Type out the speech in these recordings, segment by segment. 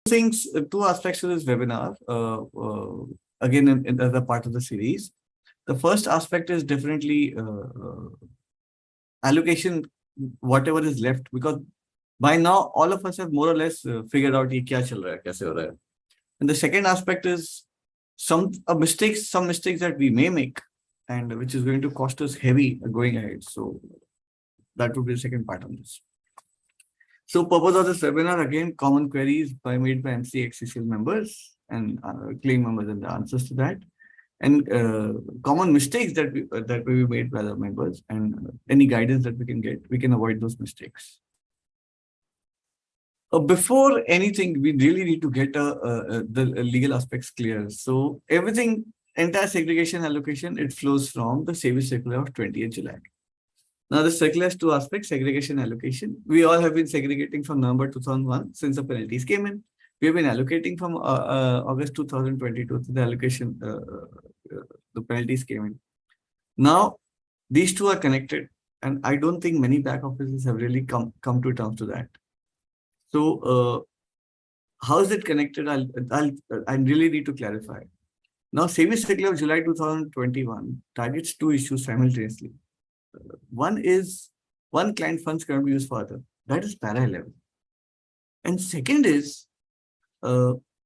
things, two aspects to this webinar, again, in other part of the series. The first aspect is definitely allocation, whatever is left, because by now all of us have more or less figured out ye kya chal raha hai, kaise ho raha hai. And the second aspect is some mistakes that we may make, and which is going to cost us heavy going ahead. So that would be the second part on this. So purpose of this webinar, again, common queries made by MCXCCL members and claim members and the answers to that, and common mistakes that we made by the members, and any guidance that we can get, we can avoid those mistakes. Before anything, we really need to get the legal aspects clear. So everything, entire segregation allocation, it flows from the SEBI circular of 20th July. Now, the circular has two aspects: segregation, allocation. We all have been segregating from November 2001 since the penalties came in. We have been allocating from August 2022 to the allocation, the penalties came in. Now, these two are connected, and I don't think many back offices have really come to terms to that. So, how is it connected? I really need to clarify. Now, SEBI circular of July 2021 targets two issues simultaneously. One is one client funds cannot be used further. That is para 11. And second is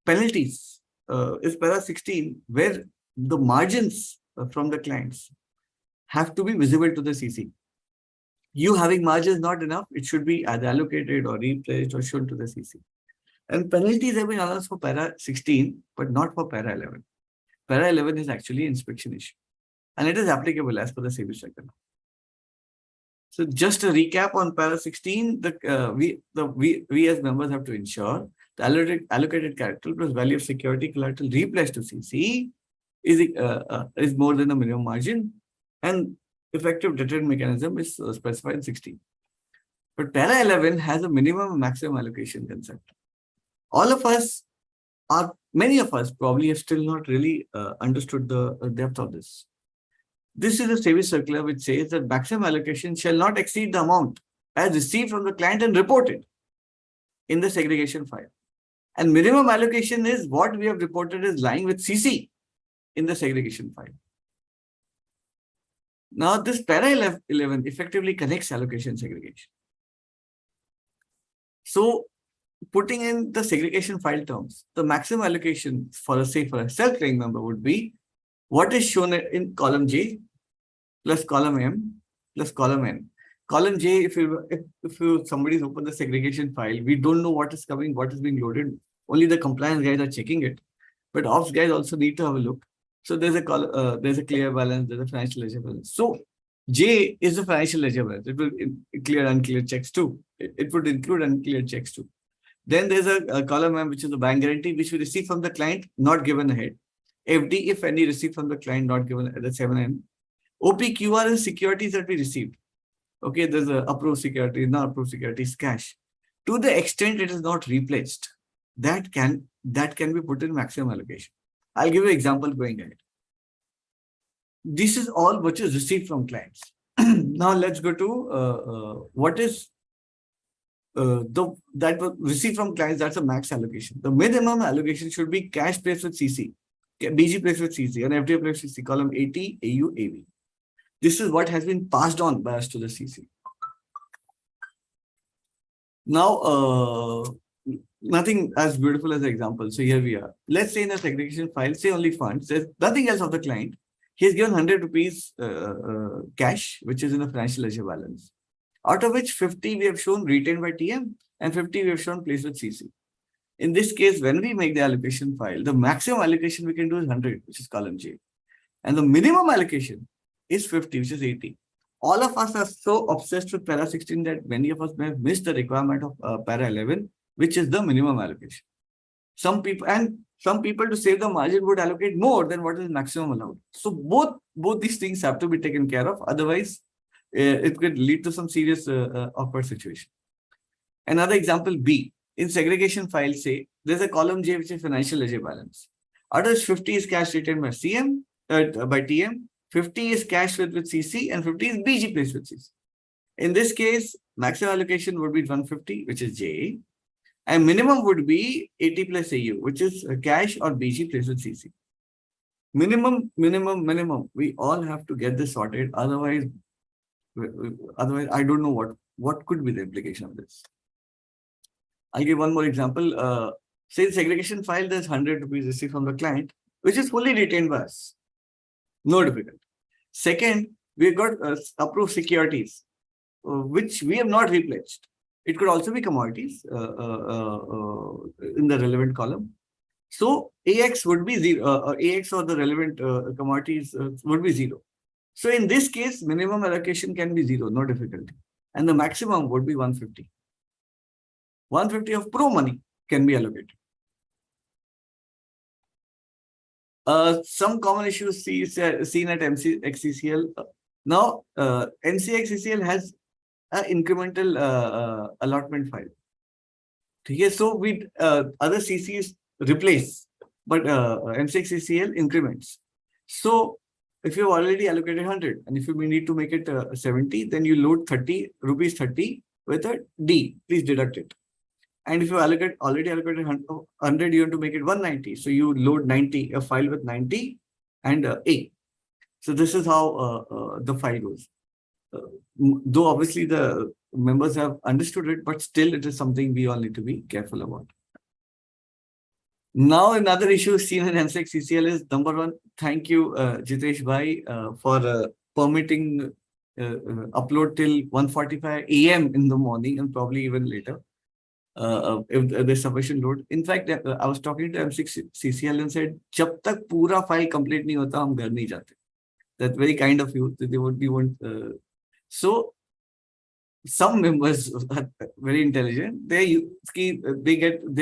penalties. Is para 16, where the margins from the clients have to be visible to the CC. You having margins not enough, it should be either allocated or replaced or shown to the CC. And penalties have been announced for para 16, but not for para 11. Para 11 is actually inspection issue, and it is applicable as per the SEBI circular. So just a recap on para 16, we as members have to ensure the allocated collateral plus value of security collateral replaced to CC is more than the minimum margin, and effective deterrent mechanism is specified in 16. But para 11 has a minimum and maximum allocation concept. Many of us probably have still not really understood the depth of this. This is a SEBI circular which says that maximum allocation shall not exceed the amount as received from the client and reported in the segregation file. And minimum allocation is what we have reported as lying with CC in the segregation file. Now, this para 11 effectively connects allocation segregation. So, putting in the segregation file terms, the maximum allocation for a self-claim member would be what is shown in column J plus column M plus column N. Column J, if somebody's opened the segregation file, we don't know what is coming, what is being loaded. Only the compliance guys are checking it, but ops guys also need to have a look. So there's a clear balance, there's a financial ledger balance. So J is the financial ledger balance. It will clear unclear checks too. It would include unclear checks too. Then there's a column M, which is the bank guarantee, which we receive from the client, not given ahead. FD, if any, received from the client, not given at the 7N. OPQR is securities that we received. Okay, there's a approved security, not approved securities, cash. To the extent it is not replaced, that can be put in maximum allocation. I'll give you an example going ahead. This is all which is received from clients. Now let's go to what is that was received from clients. That's a max allocation. The minimum allocation should be cash placed with CC, BG placed with CC, and FDI placed with CC, column 80, AU, AV. This is what has been passed on by us to the CC. Now, nothing as beautiful as the example. So here we are. Let's say in a segregation file, say only funds, there's nothing else of the client. He has given 100 rupees cash, which is in a financial ledger balance. Out of which 50 we have shown retained by TM and 50 we have shown placed with CC. In this case, when we make the allocation file, the maximum allocation we can do is 100, which is column J. And the minimum allocation is 50, which is 80. All of us are so obsessed with para 16 that many of us may have missed the requirement of para 11, which is the minimum allocation. Some people to save the margin would allocate more than what is maximum allowed. So both these things have to be taken care of. Otherwise, it could lead to some serious awkward situation. Another example B, in segregation file, say there's a column J which is financial ledger balance. Out of 50 is cash retained by CM, by TM, 50 is cash with CC, and 50 is BG placed with CC. In this case, maximum allocation would be 150, which is J. And minimum would be 80 plus AU, which is cash or BG placed with CC. Minimum. We all have to get this sorted. Otherwise, I don't know what could be the implication of this. I'll give one more example. Say the segregation file, there's 100 rupees received from the client, which is fully retained by us. No difficult. Second, we've got approved securities, which we have not repledged. It could also be commodities in the relevant column. So AX would be 0, AX or the relevant commodities would be 0. So in this case, minimum allocation can be 0, no difficulty. And the maximum would be 150. 150 of pro money can be allocated. Some common issues seen at MCXCCL. Now, MCXCCL has an incremental allotment file. Okay, so we other CCs replace, but MCXCCL increments. So if you've already allocated 100 and if you need to make it 70, then you load 30 rupees 30 with a D. Please deduct it. And if you already allocated 100, you want to make it 190. So you load 90, a file with 90 and A. So this is how the file goes. Though obviously the members have understood it, but still it is something we all need to be careful about. Now another issue seen in MCXCCL is number one, thank you Jitesh Bhai for permitting upload till 1:45 AM in the morning and probably even later. If there's sufficient load. In fact, I was talking to MCXCCL and said, "Jab tak pura file complete nahi hota, hum ghar nahi jate." That's very kind of you. They won't. So some members are very intelligent. They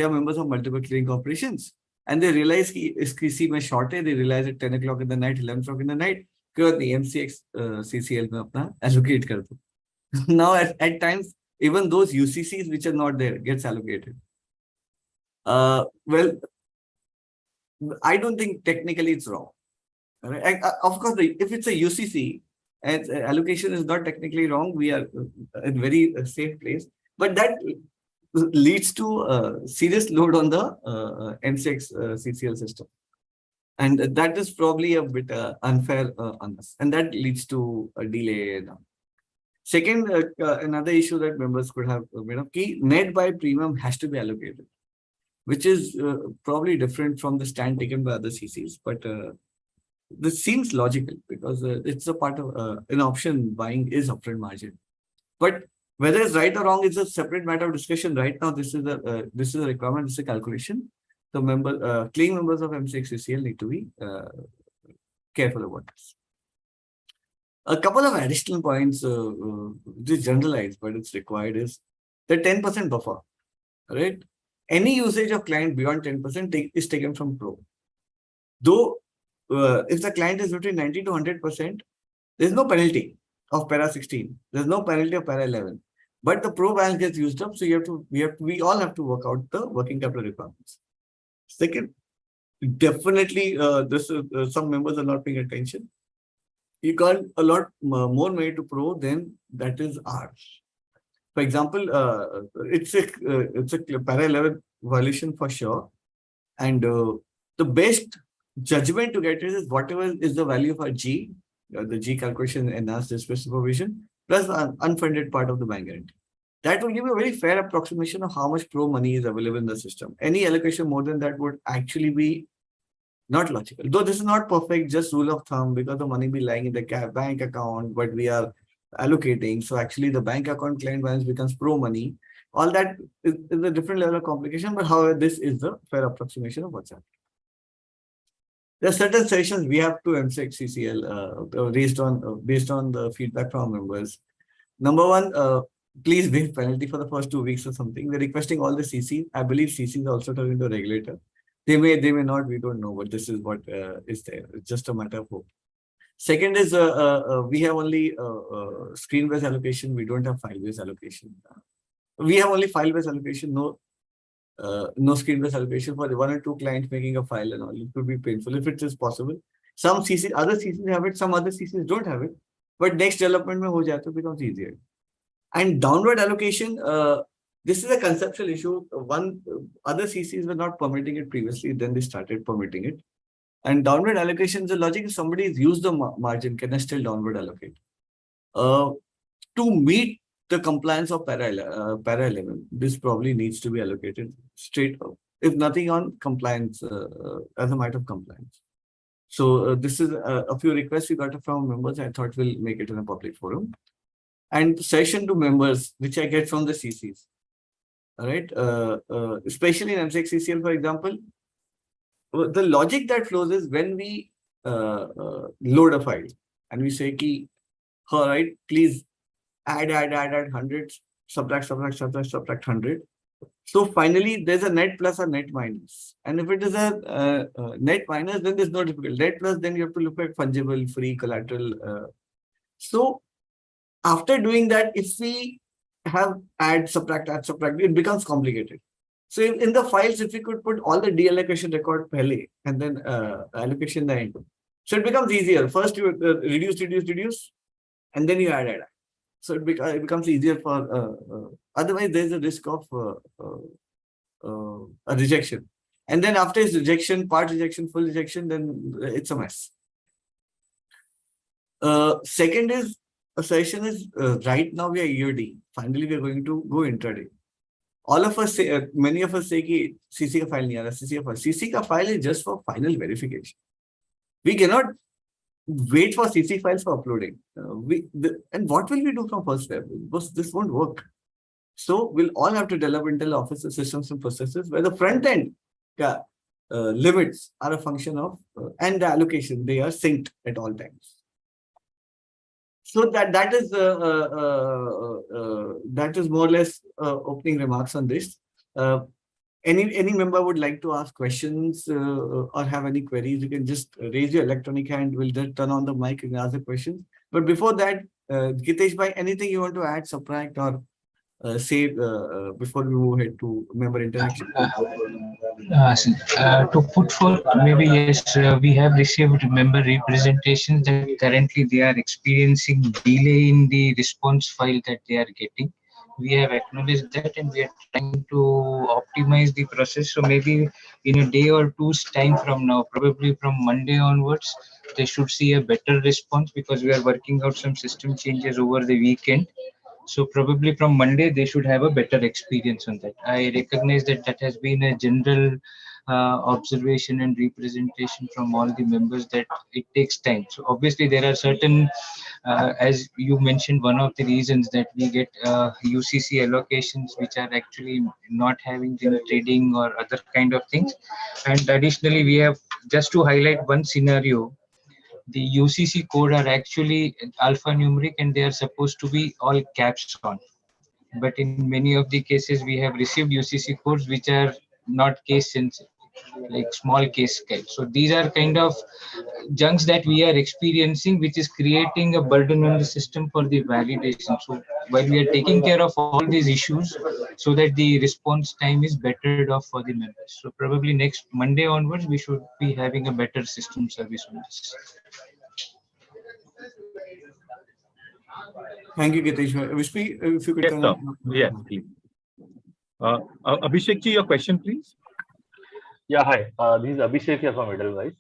are members of multiple clearing corporations, and they realize ki is kisi mein short hai. They realize at 10 o'clock in the night, 11 o'clock in the night, कि the MCXCCL mein apna allocate kar do. Now at times, even those UCCs which are not there gets allocated. Well, I don't think technically it's wrong. Right? Of course, if it's a UCC and allocation is not technically wrong, we are in very safe place. But that leads to serious load on the MCXCCL system. And that is probably a bit unfair on us. And that leads to a delay. Second, another issue that members could have made up, net by premium has to be allocated, which is probably different from the stand taken by other CCs. But this seems logical because it's a part of an option buying is upfront margin. But whether it's right or wrong, it's a separate matter of discussion. Right now, this is a requirement, this is a calculation. The clearing members of MCXCCL need to be careful about this. A couple of additional points, which is generalized, but it's required, is the 10% buffer, right? Any usage of client beyond 10% is taken from pro. Though, if the client is between 90 to 100%, there's no penalty of para 16. There's no penalty of para 11. But the pro balance gets used up, so we all have to work out the working capital requirements. Second, definitely, some members are not paying attention. You got a lot more money to pro than that is ours. For example, it's a para 11 violation for sure. And the best judgment to get is whatever is the value of our G, the G calculation enhanced disbursement supervision, plus the unfunded part of the bank guarantee. That will give you a very fair approximation of how much pro money is available in the system. Any allocation more than that would actually be not logical. Though this is not perfect, just rule of thumb, because the money be lying in the bank account, but we are allocating. So actually the bank account client balance becomes pro money. All that is a different level of complication, but however, this is the fair approximation of what's happening. There are certain sessions we have to MCXCCL based on the feedback from members. Number one, please waive penalty for the first 2 weeks or something. We're requesting all the CCs. I believe CCs also turn into a regulator. They may not, we don't know, but this is what is there. It's just a matter of hope. Second is we have only screen-based allocation. We don't have file-based allocation. We have only file-based allocation, no screen-based allocation for 1 or 2 clients making a file and all. It could be painful if it is possible. Some CCs, other CCs have it, some other CCs don't have it. But next development mein ho jata, it becomes easier. And downward allocation, This is a conceptual issue. Other CCs were not permitting it previously, then they started permitting it. And downward allocation, the logic is somebody has used the margin, can I still downward allocate? To meet the compliance of para 11, this probably needs to be allocated straight up, if nothing on compliance, as a matter of compliance. So this is a few requests we got from members. I thought we'll make it in a public forum. And session to members, which I get from the CCs. All right, especially in MCXCCL, for example, the logic that flows is when we load a file and we say, ki, all right, please add hundreds, subtract 100. So finally, there's a net plus or net minus. And if it is a net minus, then there's no difficulty. Net plus, then you have to look at fungible, free, collateral. So after doing that, if we have add, subtract, it becomes complicated. So in the files, if we could put all the deallocation record pehle and then allocation the end. So it becomes easier. First you reduce, and then you add. So it becomes easier for, otherwise there's a risk of a rejection. And then after its rejection, part rejection, full rejection, then it's a mess. Second is, a session is right now we are EOD. Finally, we are going to go intraday. All of us say, many of us say कि CC का file नहीं आ रहा, CC का file. CC का file is just for final verification. We cannot wait for CC files for uploading. And what will we do from first step? Because this won't work. So we'll all have to develop Intel Office systems and processes where the front end limits are a function of and the allocation. They are synced at all times. So that is more or less opening remarks on this. Any member would like to ask questions or have any queries, you can just raise your electronic hand. We'll just turn on the mic and ask the questions. But before that, Gitesh bhai, anything you want to add, subtract, or say before we move ahead to member interaction? To put forth, maybe yes, we have received member representations that currently they are experiencing delay in the response file that they are getting. We have acknowledged that and we are trying to optimize the process. So maybe in a day or two's time from now, probably from Monday onwards, they should see a better response because we are working out some system changes over the weekend. So probably from Monday, they should have a better experience on that. I recognize that that has been a general observation and representation from all the members that it takes time. So obviously there are certain, as you mentioned, one of the reasons that we get UCC allocations which are actually not having the trading or other kind of things. And additionally, we have just to highlight one scenario. The UCC code are actually alphanumeric and they are supposed to be all caps on. But in many of the cases, we have received UCC codes which are not case sensitive, like small case type. So these are kind of junks that we are experiencing, which is creating a burden on the system for the validation. So while we are taking care of all these issues so that the response time is bettered off for the members. So probably next Monday onwards, we should be having a better system service on this. Thank you, Gitesh. Vishpi, if you could yes, sir. Yes, please. Abhishek, your question, please. Yeah, hi. This is Abhishek here from Edelweiss.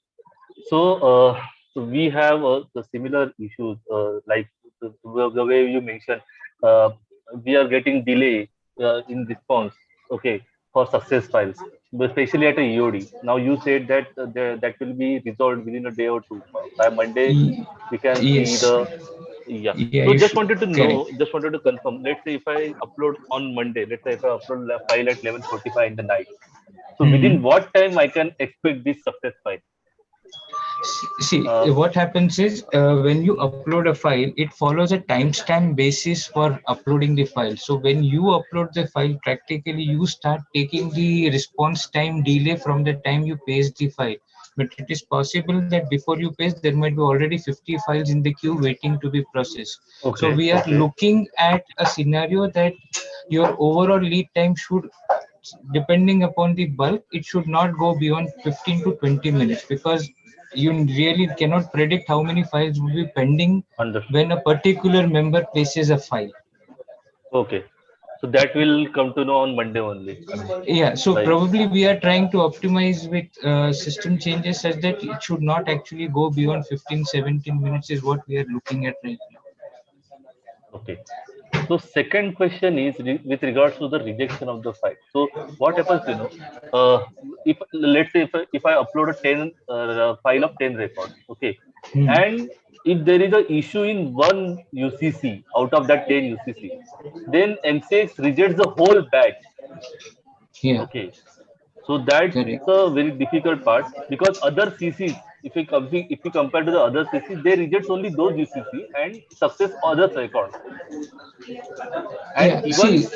So, so we have the similar issues like the way you mentioned. We are getting delay in response. Okay, for success files, but especially at a EOD. Now you said that that will be resolved within a day or two. By Monday, we can see the. Yeah. So just wanted to know, just wanted to confirm. Let's say if I upload on Monday, let's say if I upload a file at 11:45 in the night. So within what time I can expect this success file? See, what happens is when you upload a file, it follows a timestamp basis for uploading the file. So when you upload the file, practically you start taking the response time delay from the time you paste the file. But it is possible that before you paste, there might be already 50 files in the queue waiting to be processed. Okay, so we are looking at a scenario that your overall lead time should, depending upon the bulk, it should not go beyond 15 to 20 minutes because you really cannot predict how many files will be pending when a particular member places a file. Okay. So that will come to know on Monday only. I mean, Yeah, so like, probably we are trying to optimize with system changes such that it should not actually go beyond 15-17 minutes is what we are looking at right now. okay. So second question is with regards to the rejection of the file. So what happens, if let's say if I upload a 10 file of 10 records, okay, Hmm. and if there is a issue in one UCC out of that 10 UCC, then MCX rejects the whole batch. Yeah, Okay, so that's correct. a very difficult part because other CCs, if we compare to the other CCs, they reject only those UCC and success others records. And Yeah, even see,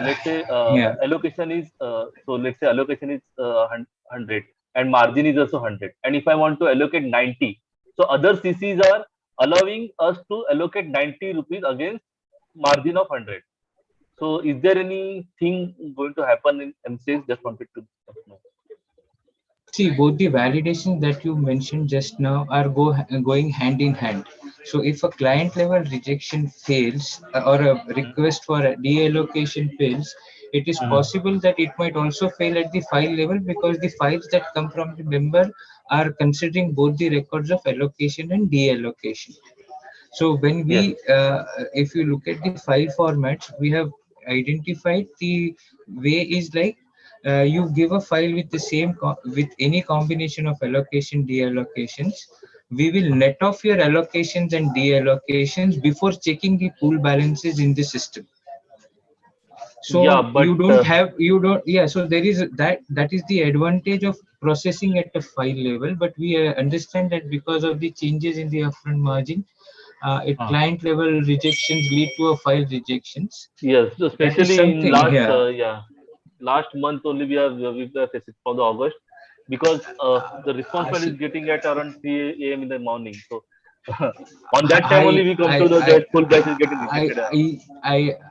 let's say yeah. allocation is so let's say allocation is 100 and margin is also 100, and if I want to allocate 90, so other CCs are allowing us to allocate 90 rupees against margin of 100. So is there anything going to happen in MCS? Just wanted to know. See, both the validations that you mentioned just now are going hand in hand. So, if a client level rejection fails or a Mhm. request for a deallocation fails, it is Mhm. possible that it might also fail at the file level because the files that come from the member are considering both the records of allocation and deallocation. So when Yes. if you look at the file formats, we have identified the way is like you give a file with the with any combination of allocation deallocations. We will net off your allocations and deallocations before checking the pool balances in the system. Yeah, So but you don't yeah. So there is that is the advantage of processing at a file level, but we understand that because of the changes in the upfront margin at uh, client level rejections lead to a file rejections. yes, so That is especially in something, last yeah. last month only we are facing from the August because the response I file is see. getting at around 3 a.m. in the morning. So on that time only we come I to the I that full batch is getting I rejected.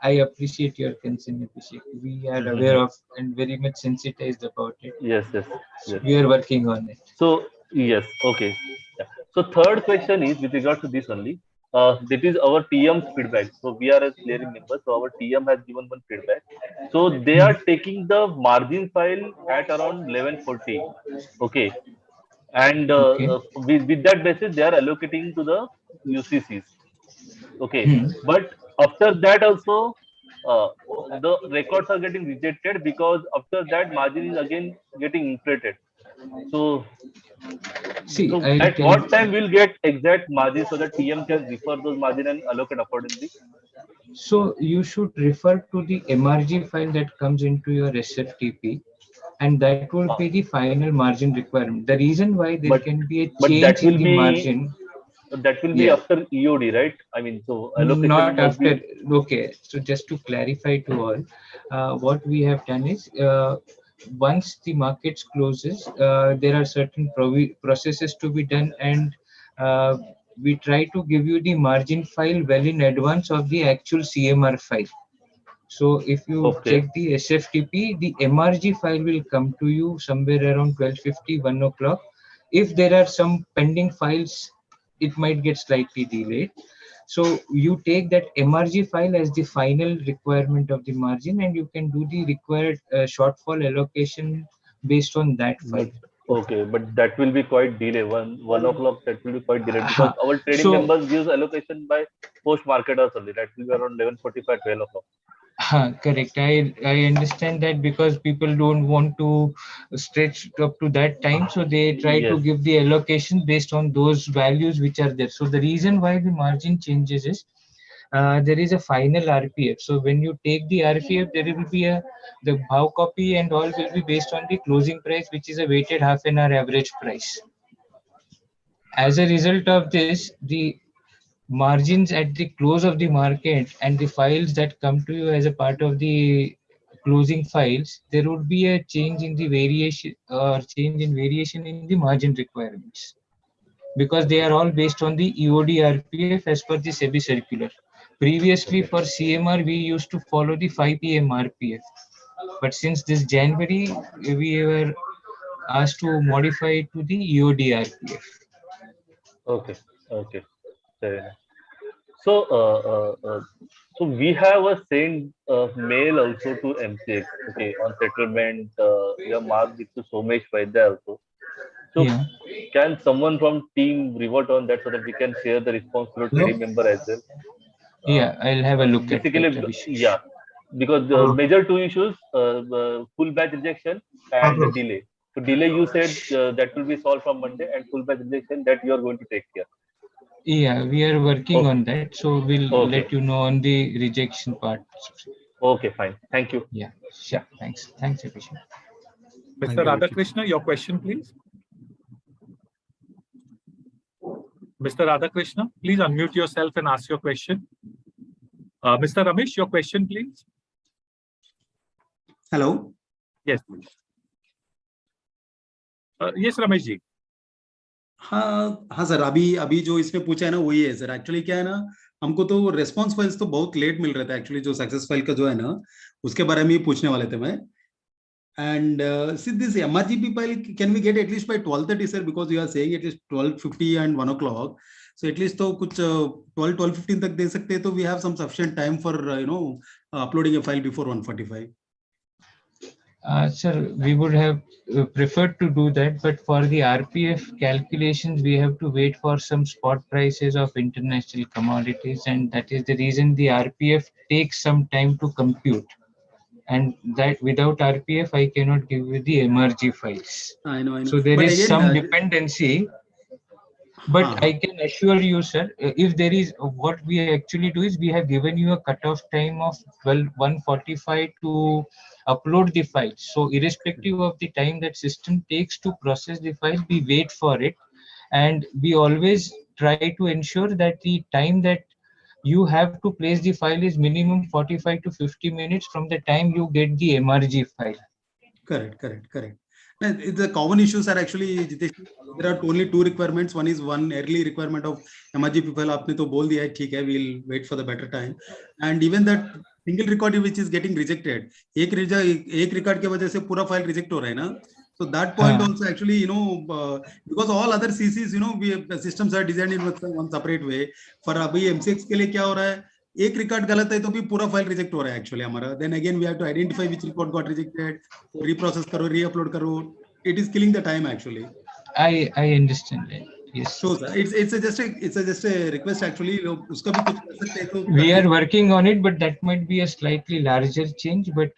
I appreciate your concern, Abhishek. We are aware Mhm. of and very much sensitized about it. Yes, yes, So yes. we are working on it. So yes, okay. Yeah. So third question is with regards to this only. That is our TM's feedback. So we are a clearing member. So our TM has given one feedback. So they are taking the margin file at around 1140. Okay, and Okay. with that basis they are allocating to the UCCs. Okay, Hmm. but after that also uh, the records are getting rejected because after that margin is again getting inflated. So See, so I'll at tell what you. time we'll get exact margin so that TM can refer those margin and allocate accordingly? So you should refer to the MRG file that comes into your SFTP, and that will Uh, be the final margin requirement. The reason why there but can be a but change in the margin, that will be yeah, after EOD, right? I mean, so allocation not must be. after. Okay, so just to clarify to all, what we have done is once the markets closes, there are certain processes to be done, and uh, we try to give you the margin file well in advance of the actual CMR file. So if you Okay. check the SFTP, the MRG file will come to you somewhere around 12:50, 1 o'clock. If there are some pending files, it might get slightly delayed. So you take that MRG file as the final requirement of the margin, and you can do the required shortfall allocation based on that But file. okay, but that will be quite delay. One o'clock that will be quite delayed because Uh, our trading so members gives allocation by post market hours only. That will be around 11:45, 12 o'clock. Correct. I understand that because people don't want to stretch it up to that time, so they try to Yes. give the allocation based on those values which are there. So the reason why the margin changes is there is a final RPF. So when you take the RPF, there will be a the bow copy and all will be based on the closing price, which is a weighted half an hour average price. As a result of this, the margins at the close of the market and the files that come to you as a part of the closing files, there would be a change in the variation or change in variation in the margin requirements because they are Okay. all based on the EOD RPF as per the SEBI circular. Previously Okay. for CMR, we used to follow the 5 PM RPF, but since this January, we were asked to modify it to the EOD RPF. Okay. Okay. Fair enough. So, so we have a sent mail also to MCX, okay, on settlement. We have marked it to Somesh Vaidya also. So, Yeah. can someone from team revert on that so that we can share the response to the Hello? team member as well? Yeah, I'll have a look at Basically, that, Abhishek. yeah, because the major two issues, full batch rejection and the delay. So delay, you said that will be solved from Monday, and full batch rejection that you are going to take care. Yeah, we are working Okay, on that, so we'll okay, let you know on the rejection part. okay, fine. Thank you. Yeah, sure. Thanks, Abhishek. Thank Mr. you, Abhishek. Radhakrishna, your question, please. Mr. Radhakrishna, please unmute yourself and ask your question. Mr. Ramesh, your question, please. Hello Yes, please. Yes, Ramesh ji. हाँ हाँ sir, अभी अभी जो इसने पूछा है ना वही है सर। एक्चुअली क्या है ना, हमको तो रेस्पॉन्स फाइल्स तो बहुत लेट मिल रहा था एक्चुअली। जो सक्सेस फाइल का जो है ना, उसके बारे में ही पूछने वाले थे मैं। And see this MRGP file can we get at least by 12:30 sir, because you are saying it is 12:50 and 1 o'clock। So at least तो कुछ 12:15 तक दे सकते हैं, तो we have some sufficient time for uploading a file before 1:45। Sir, we would have preferred to do that, but for the RPF calculations, we have to wait for some spot prices of international commodities, and that is the reason the RPF takes some time to compute. And that without RPF, I cannot give you the MRG files. I know. So there But is again, some dependency. But हाँ, I can assure you, sir, if there is, what we actually do is we have given you a cutoff time of 1:45 to upload the file. So irrespective of the time that system takes to process the file, we wait for it. And we always try to ensure that the time that you have to place the file is minimum 45 to 50 minutes from the time you get the MRG file. Correct. The common issues are actually, Jitesh, there are only two requirements. One is one early requirement of MRGP file. आपने तो बोल दिया है, ठीक है, we'll wait for the better time. And even that single record which is getting rejected, एक record के वजह से पूरा file reject हो रहा है ना. So that point also actually, because all other CCs, systems are designed in one separate way. For अभी MCX के लिए क्या हो रहा है? एक रिकॉर्ड गलत है तो भी पूरा फाइल रिजेक्ट हो रहा है एक्चुअली हमारा। Then again we have to identify which record got rejected, reprocess करो, रीअपलोड करो। It is killing the time actually. I understand that. Yes. So it's just a request actually, उसका भी कुछ कर सकते हैं तो we are working on it, but that might be a slightly larger change, but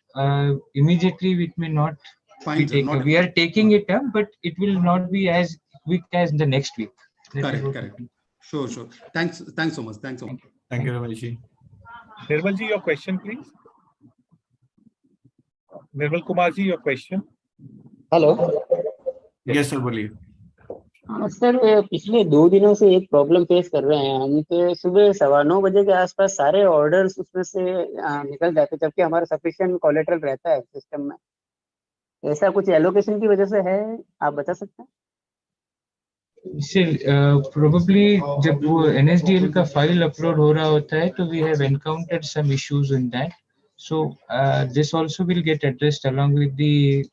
immediately it may not be taken. We are taking it up, but it will not be as quick as the next week. Correct. Sure. Thanks so much. Thank you, Ramesh ji. Nirmal ji, your question, please. Nirmal Kumar ji, your question. Hello Yes, sir, बोलिए। Sir, पिछले 2 दिनों से एक problem face कर रहे हैं हम कि सुबह 9:15 बजे के आसपास सारे ऑर्डर्स उसमें से निकल जाते, जबकि हमारा सफिशिएंट कोलेटरल रहता है सिस्टम में। ऐसा कुछ एलोकेशन की वजह से है, आप बता सकते हैं? Probably जब वो NSDL का फाइल अपलोड हो रहा होता है तो we have encountered some issues in that. So this also will get addressed along with the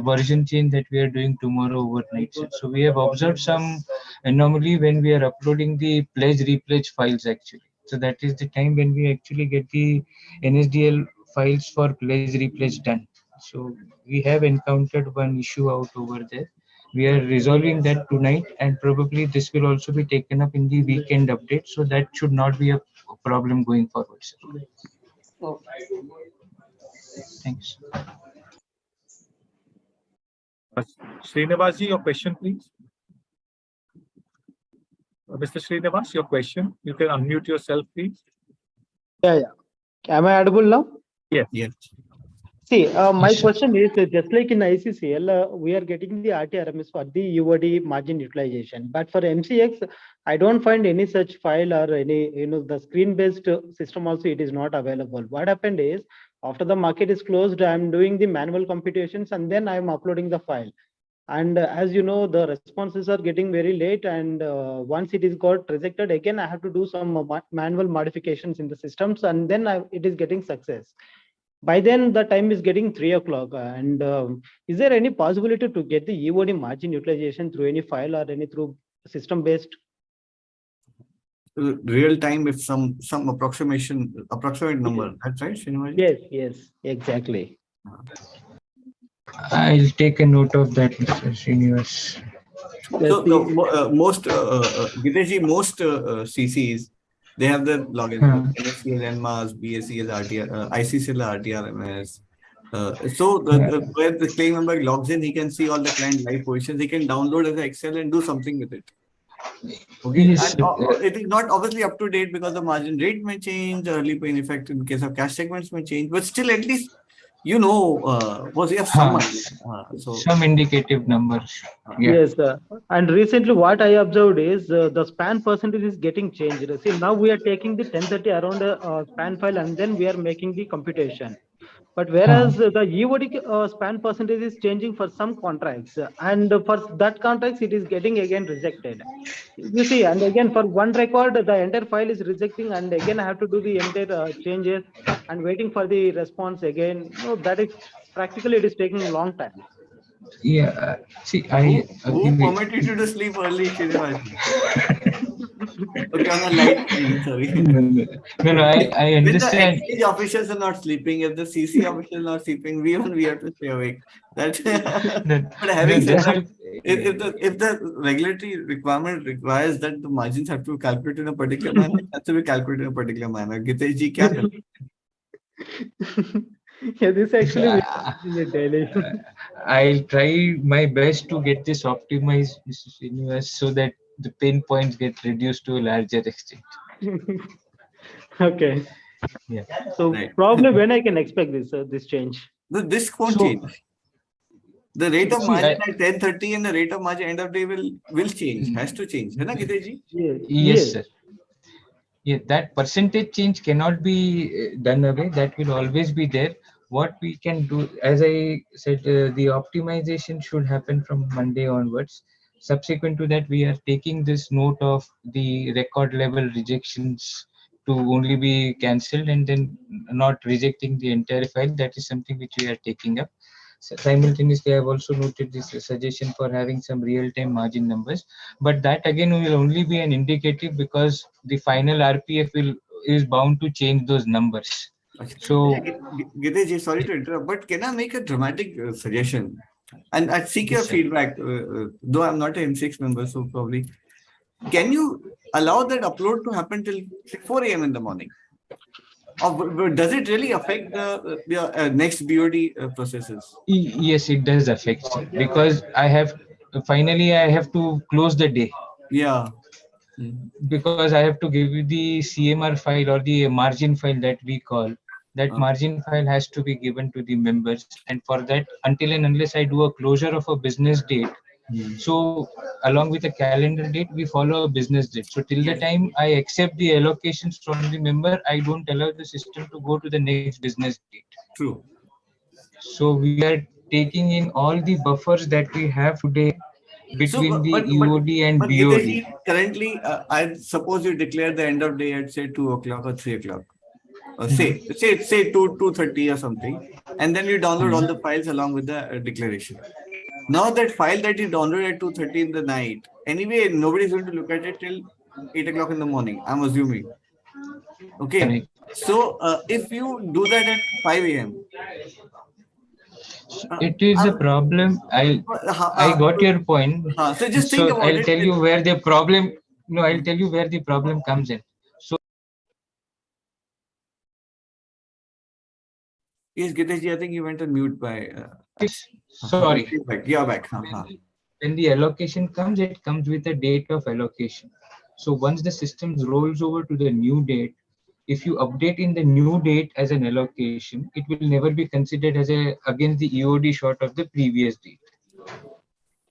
version change that we are doing tomorrow overnight. So we have observed some anomaly when we are uploading the pledge repledge files actually. So that is the time when we actually get the NSDL files for pledge repledge done. So we have encountered one issue out over there. We are resolving that tonight, and probably this will also be taken up in the weekend update. So that should not be a problem going forward, sir. Okay. Thanks. Srinivas ji, your question, please. Mr. Srinivas, your question. You can unmute yourself, please. Yeah. Am I audible now? Yes. See, my Yes, sir. question is, just like in ICCL, we are getting the RTRMS for the UOD margin utilization, but for MCX, I don't find any such file or any, the screen-based system also, it is not available. What happened is, after the market is closed, I'm doing the manual computations and then I'm uploading the file. And as you know, the responses are getting very late, and once it is got rejected, again, I have to do some manual modifications in the systems, and then it is getting success. By then the time is getting 3 o'clock, and is there any possibility to get the EOD margin utilization through any file or any through system based? real time if some approximate number. That's right, Srinivas? Yes, yes, exactly. I'll take a note of that, Mr. Srinivas. Yes, So most Gitesh, most CCs, they have the login. NSCL, NMAS, BSCL, RTR, ICCL, RTRMS. So where the claim member logs in, he can see all the client live positions. He can download as an Excel and do something with it. Okay, Yes, and it is not obviously up to date because the margin rate may change, the early pay in effect in case of cash segments may change, but still at least you have some idea. So some indicative numbers. Yeah. yes, and recently what I observed is the span percentage is getting changed. See, now we are taking the 1030 around a span file and then we are making the computation. But whereas the EOD span percentage is changing for some contracts, and for that contracts it is getting again rejected. You see, and again for one record the entire file is rejecting, and again I have to do the entire changes and waiting for the response again. No, that is practically it is taking a long time. Yeah. See, I who agree with. permitted you to sleep early, Srinivas? Okay, on a light, sorry. No, I When the understand. exchange officials are not sleeping, if the CC officials are not sleeping, we have to stay awake. But having said that, if the regulatory requirement requires that the margins have to calculate in a particular manner, it has to be calculated in a particular manner. Gitesh ji, kya kare? Yeah, this actually we are using it daily. I'll try my best to get this optimized, Mr. Srinivas, so that the pain points get reduced to a larger extent. Okay. Yeah. So Right. probably when I can expect this change? This won't So, change. The rate of See, margin at 10:30 and the rate of margin end of day will change. Has to change. है ना, Gitesh ji? Yes, sir. Yeah, that percentage change cannot be done away. That will always be there. What we can do, as I said, the optimization should happen from Monday onwards. Subsequent to that, we are taking this note of the record level rejections to only be cancelled and then not rejecting the entire file. That is something which we are taking up. Simultaneously, I have also noted this suggestion for having some real-time margin numbers, but that again will only be an indicative because the final RPF is bound to change those numbers. So, Gitesh ji, sorry to interrupt, but can I make a dramatic suggestion? And I seek your Yes, sir. feedback, though I'm not an MCX member, so probably. Can you allow that upload to happen till 4 a.m. in the morning? Or does it really affect the next BOD processes? yes, it does affect, sir, because I have to close the day. Yeah. Because I have to give you the CMR file or the margin file that we call. That margin file has to be given to the members, and for that, until and unless I do a closure of a business date, so along with a calendar date, we follow a business date. So till the time I accept the allocations from the member, I don't allow the system to go to the next business date. True. So we are taking in all the buffers that we have today between the EOD and BOD. Currently, I suppose you declare the end of day at say 2 o'clock or 3 o'clock. Say 2:30 or something, and then you download all the files along with the declaration. Now that file that you download at 2:30 in the night, anyway, nobody's going to look at it till 8 o'clock in the morning, I'm assuming. Okay. Correct. So if you do that at 5 a.m. It is a problem. I got your point. So just think about it. I'll tell you where the problem. No, I'll tell you where the problem comes in. So yes, Gitesh ji, I think you went on mute by. Sorry. You're back. When the allocation comes, it comes with a date of allocation. So once the system rolls over to the new date, if you update in the new date as an allocation, it will never be considered as against the EOD short of the previous date.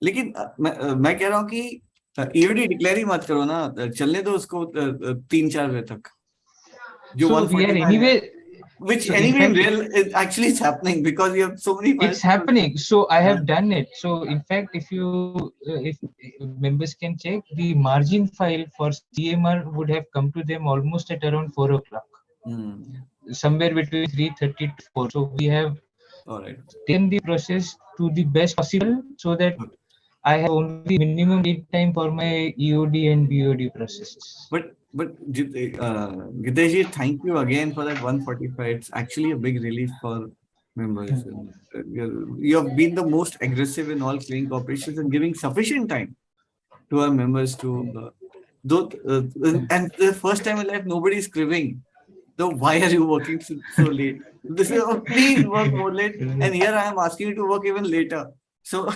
लेकिन मैं कह रहा हूँ कि EOD declare ही मत करो ना, चलने दो उसको 3-4 बजे तक. So we are anyway. Which so anyway in fact, real is actually it's happening because you have so many files. It's happening. So I have done it. So in fact, if members can check, the margin file for CMR would have come to them almost at around 4 o'clock. Somewhere between 3:30 to 4. So we have taken the process to the best possible so that I have only minimum lead time for my EOD and BOD processes. But Gitesh, thank you again for that 145. It's actually a big relief for members. You have been the most aggressive in all clearing operations and giving sufficient time to our members to and the first time in life nobody is cribbing. So why are you working so late? This is please work more late, and here I am asking you to work even later. So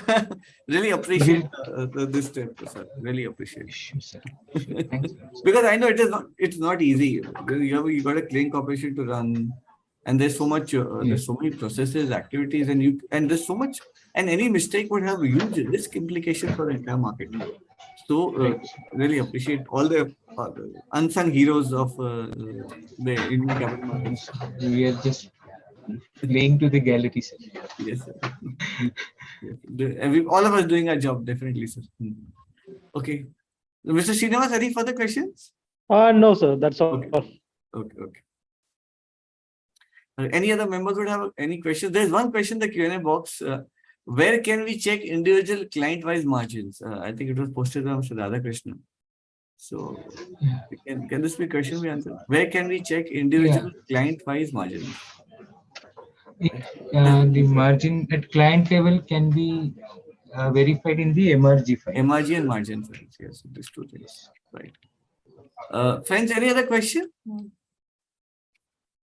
really appreciate this step, sir. Really appreciate. Sure, sir. Thanks. Because I know it's not easy. You got a clearing corporation to run, and there's so much there's so many processes, activities, and there's so much, and any mistake would have huge risk implications for the entire market. So really appreciate all the unsung heroes of the Indian capital markets. We are just playing to the gallery, sir. Yes, sir. All of us doing our job, definitely, sir. Okay. Mr. Srinivas, any further questions? No, sir. That's all. Okay. Any other members would have any questions? There's one question in the Q&A box. Where can we check individual client-wise margins? I think it was posted by Mr. Radhakrishnan. So, can this be a question we answer? Where can we check individual client-wise margins? The margin at client level can be verified in the MRG file. MRG and margin files. Yes, these two things. Right. Friends, any other question?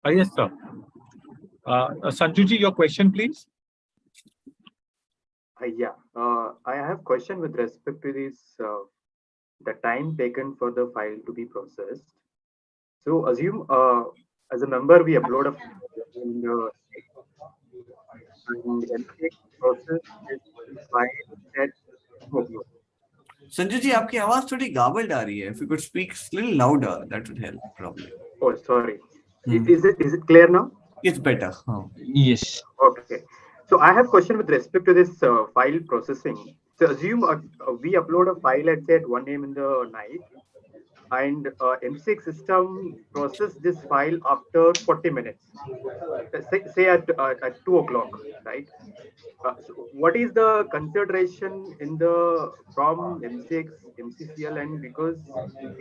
Yes, sir. Sanjuji, your question, please. I have question with respect to this, the time taken for the file to be processed. So assume as a member we upload a file in the MCX process is file at Sanju ji, आपकी आवाज थोड़ी garbled आ रही है. If you could speak a little louder, that would help probably. Oh, sorry. Is it clear now? It's better. Yes. Okay. So I have question with respect to this file processing. So assume we upload a file at say at 1 AM in the night, and MCX system process this file after 40 minutes. Say at 2 o'clock, right? So what is the consideration in the from MCX, MCCL, and because this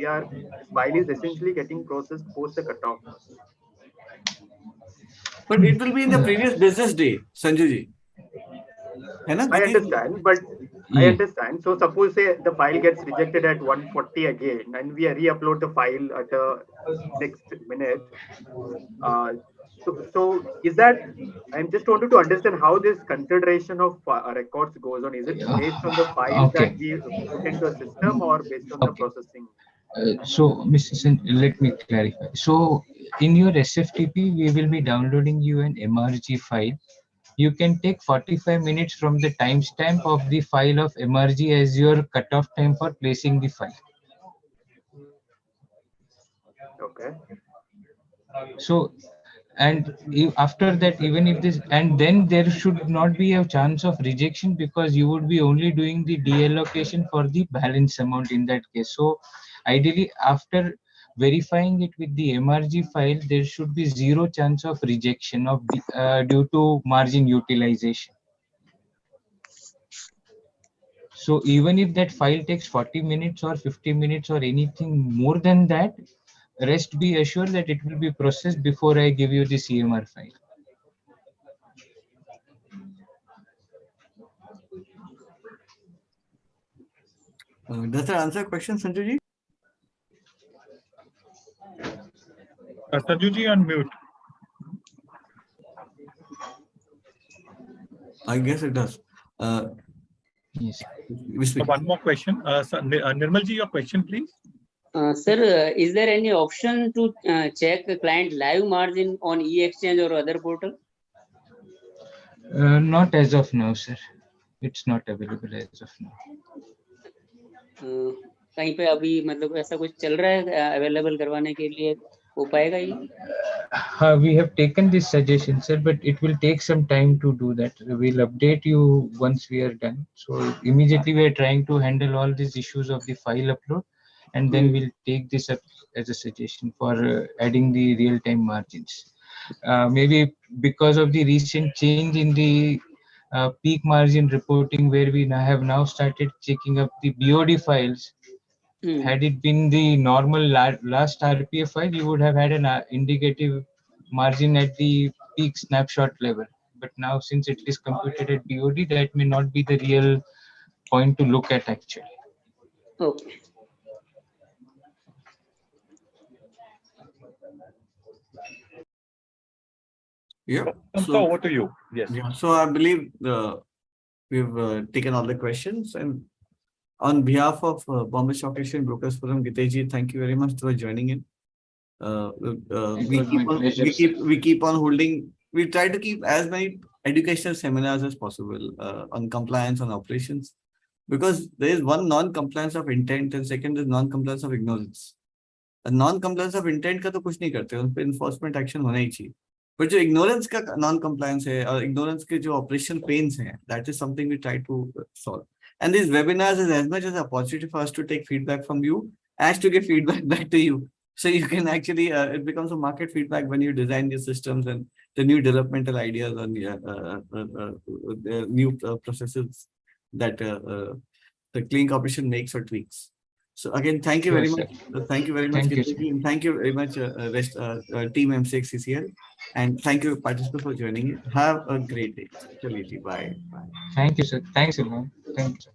file is essentially getting processed post the cutoff. But it will be in the previous business day, Sanju ji. I understand, but I understand. So suppose say the file gets rejected at 1:40 again, and we re-upload the file at the next minute. So is that? I'm just wanted to understand how this consideration of records goes on. Is it based on the files that we put into a system, or based on the processing? So, Mr. Sen, let me clarify. So, in your SFTP, we will be downloading you an MRG file. You can take 45 minutes from the timestamp of the file of MRG as your cutoff time for placing the file. Okay. So, and after that, even if this, and then there should not be a chance of rejection because you would be only doing the deallocation for the balance amount in that case. So, ideally, after verifying it with the MRG file, there should be zero chance of rejection of the, due to margin utilization. So even if that file takes 40 minutes or 50 minutes or anything more than that, rest be assured that it will be processed before I give you the CMR file. Does that answer your question, Sanju ji? Sanju ji, on mute. I guess it does. Yes. One more question. Nirmal ji, your question, please. Sir, is there any option to check the client live margin on e-exchange or other portal? Not as of now, sir. It's not available as of now. कहीं पे अभी मतलब ऐसा कुछ चल रहा है available करवाने के लिए हो पाएगा ये? We have taken this suggestion, sir, but it will take some time to do that. We'll update you once we are done. So immediately we are trying to handle all these issues of the file upload, and then we'll take this up as a suggestion for adding the real-time margins. Maybe because of the recent change in the peak margin reporting, where we have now started checking up the BOD files. Had it been the normal last RPA file, you would have had an indicative margin at the peak snapshot level. But now, since it is computed at BOD, that may not be the real point to look at actually. Okay. Yeah. So over to you. Yes. Yeah. So I believe we've taken all the questions, and on behalf of Bombay Stock Exchange Brokers Forum, Gitesh, thank you very much for joining in. We keep on holding. We try to keep as many educational seminars as possible on compliance, on operations, because there is one non-compliance of intent and second is non-compliance of ignorance. Non-compliance of intent का तो कुछ नहीं करते, उन पे enforcement action होना ही चाहिए. But जो ignorance का non-compliance है और ignorance के जो operational pains हैं, that is something we try to solve. And these webinars is as much as an opportunity for us to take feedback from you as to give feedback back to you. So you can actually, it becomes a market feedback when you design your systems and the new developmental ideas on new processes that the clean corporation makes or tweaks. So again, thank you very much. Thank you very much, Gitesh, and thank you very much, Team MCXCCL, and thank you, participants, for joining in. Have a great day. Bye. Bye. Thank you, sir. Thanks, everyone. Thank you, sir.